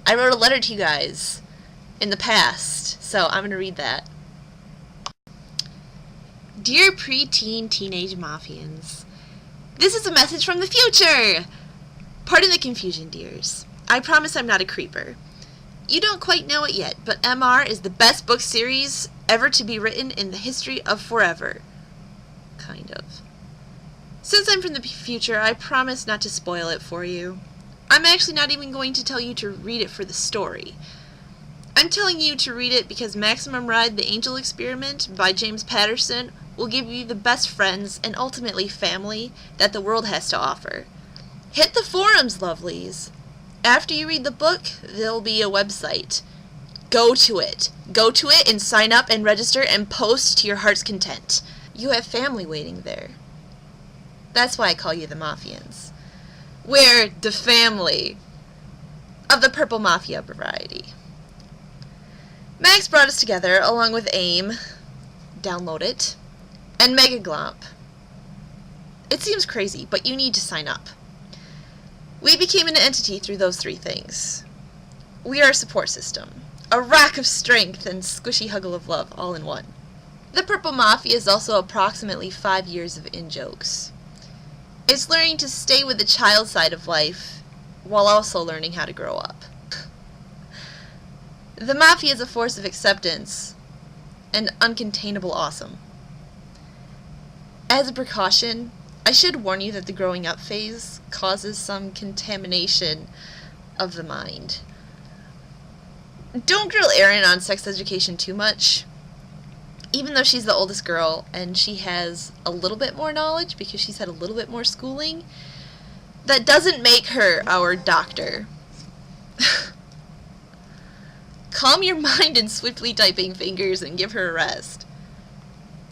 I wrote a letter to you guys in the past, so I'm going to read that. Dear preteen teenage Mafians, this is a message from the future! Pardon the confusion, dears. I promise I'm not a creeper. You don't quite know it yet, but MR is the best book series ever to be written in the history of forever. Kind of. Since I'm from the future, I promise not to spoil it for you. I'm actually not even going to tell you to read it for the story. I'm telling you to read it because Maximum Ride The Angel Experiment by James Patterson will give you the best friends and ultimately family that the world has to offer. Hit the forums, lovelies. After you read the book, there'll be a website. Go to it. Go to it and sign up and register and post to your heart's content. You have family waiting there. That's why I call you the Mafians. We're the family of the Purple Mafia variety. Max brought us together along with AIM, download it, and Megaglomp. It seems crazy, but you need to sign up. We became an entity through those three things. We are a support system, a rock of strength and squishy huggle of love all in one. The Purple Mafia is also approximately 5 years of in-jokes. It's learning to stay with the child side of life while also learning how to grow up. The Mafia is a force of acceptance and uncontainable awesome. As a precaution, I should warn you that the growing up phase causes some contamination of the mind. Don't grill Erin on sex education too much. Even though she's the oldest girl and she has a little bit more knowledge because she's had a little bit more schooling, that doesn't make her our doctor. Calm your mind and swiftly typing fingers and give her a rest.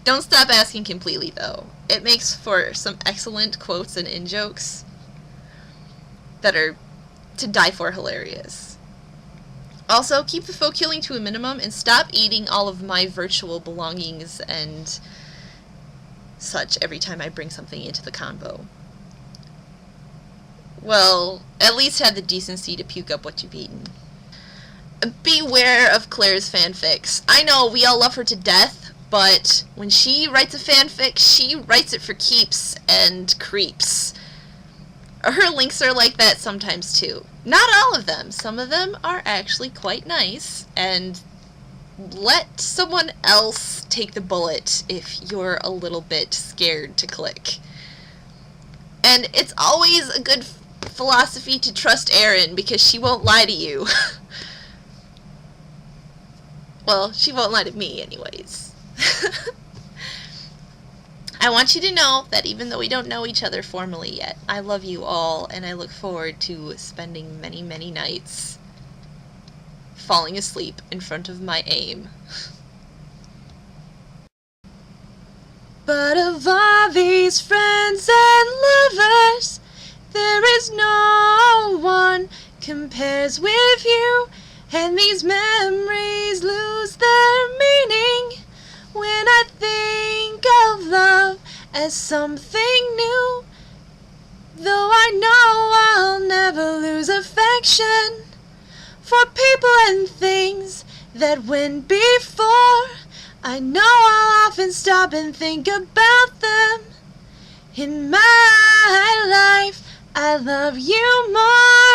Don't stop asking completely, though. It makes for some excellent quotes and in-jokes that are to die for hilarious. Also, keep the folk killing to a minimum and stop eating all of my virtual belongings and such every time I bring something into the convo. Well, at least have the decency to puke up what you've eaten. Beware of Claire's fanfics. I know we all love her to death, but when she writes a fanfic, she writes it for keeps and creeps. Her links are like that sometimes too. Not all of them. Some of them are actually quite nice, and let someone else take the bullet if you're a little bit scared to click. And it's always a good philosophy to trust Erin because she won't lie to you. Well, she won't lie to me anyways. I want you to know that even though we don't know each other formally yet, I love you all, and I look forward to spending many, many nights falling asleep in front of my AIM. But of all these friends and lovers, there is no one compares with you, and these memories lose their meaning when I think of love as something new. Though I know I'll never lose affection for people and things that went before, I know I'll often stop and think about them. In my life, I love you more.